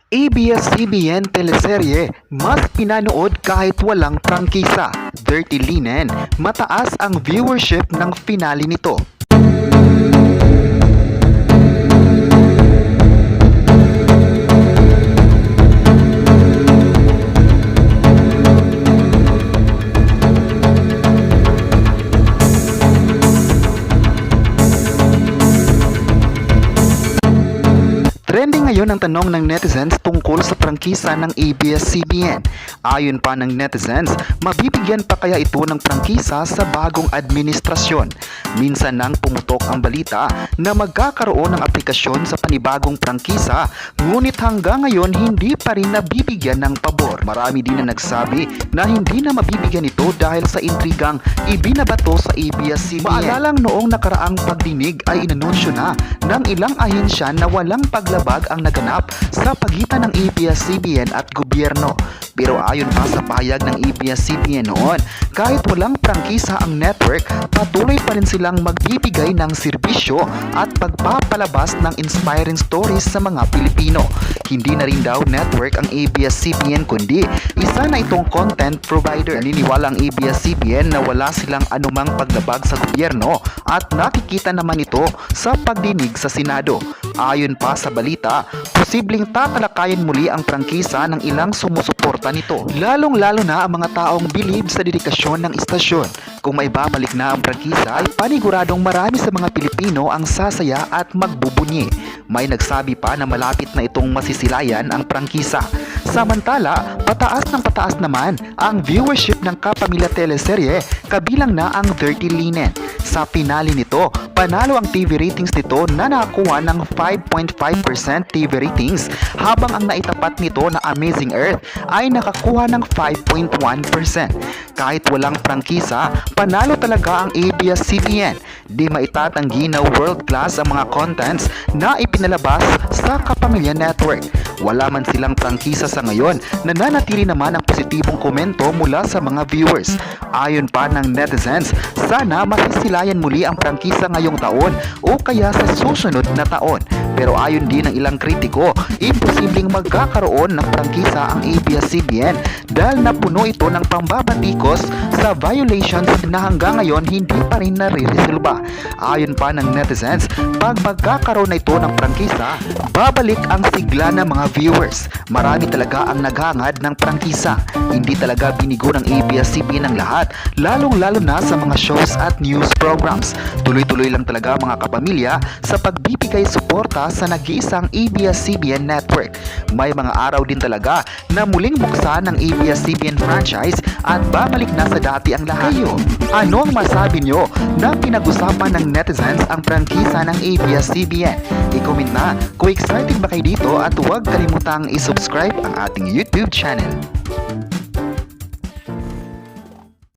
ABS-CBN teleserye, mas pinanood kahit walang prangkisa. Dirty Linen, mataas ang viewership ng finale nito. Trending ngayon ang tanong ng netizens tungkol sa prangkisa ng ABS-CBN. Ayon pa ng netizens, mabibigyan pa kaya ito ng prangkisa sa bagong administrasyon. Minsan nang pumutok ang balita na magkakaroon ng aplikasyon sa panibagong prangkisa, ngunit hanggang ngayon hindi pa rin nabibigyan ng pabor. Marami din na nagsabi na hindi na mabibigyan ito dahil sa intrigang ibinabato sa ABS-CBN. Maalalang noong nakaraang pagdinig ay inanunsyo na ng ilang ahensya na walang paglabas ang naganap sa pagitan ng ABS-CBN at gobyerno. Pero ayon pa sa pahayag ng ABS-CBN noon, kahit walang prangkisa ang network, patuloy pa rin silang magbibigay ng serbisyo at pagpapalabas ng inspiring stories sa mga Pilipino. Hindi na rin daw network ang ABS-CBN kundi isa na itong content provider. Naniniwala ang ABS-CBN na wala silang anumang paglabag sa gobyerno at nakikita naman ito sa pagdinig sa Senado. Ayon pa sa balita, posibleng tatalakayin muli ang prangkisa ng ilang sumusuporta nito. Lalong-lalo na ang mga taong bilib sa dedikasyon ng istasyon. Kung maibabalik na ang prangkisa ay paniguradong marami sa mga Pilipino ang sasaya at magbubunyi. May nagsabi pa na malapit na itong masisilayan ang prangkisa. Samantala, pataas naman ang viewership ng kapamilya teleserye kabilang na ang Dirty Linen. Sa finale nito, panalo ang TV ratings nito na nakakuha ng 5.5% TV ratings habang ang naitapat nito na Amazing Earth ay nakakuha ng 5.1%. Kahit walang prangkisa, panalo talaga ang ABS-CBN. Di maitatanggi na world class ang mga contents na ipinalabas sa Kapamilya Network. Wala man silang prangkisa sa ngayon, nananatili naman ang positibong komento mula sa mga viewers. Ayon pa ng netizens, sana masisilayan muli ang prangkisa ngayong taon o kaya sa susunod na taon. Pero ayon din ng ilang kritiko, imposibleng magkakaroon ng prangkisa ang ABS-CBN dahil napuno ito ng pambabatikos sa violations na hanggang ngayon hindi pa rin nare-resolba. Ayon pa ng netizens, pag magkakaroon na ito ng prangkisa, babalik ang sigla ng mga viewers. Marami talaga ang naghangad ng prangkisa. Hindi talaga binigo ng ABS-CBN ang lahat, lalong-lalo na sa mga shows at news programs. Tuloy-tuloy lang talaga mga kapamilya sa pagbibigay suporta sa nag-iisang ABS-CBN network. May mga araw din talaga na muling buksan ng ABS-CBN franchise at babalik na sa dati ang lahat. Kayo, anong masabi nyo na pinag-usapan ng netizens ang prangkisa ng ABS-CBN? I-comment na kung excited ba kayo dito at huwag kalimutang i-subscribe ang ating YouTube channel.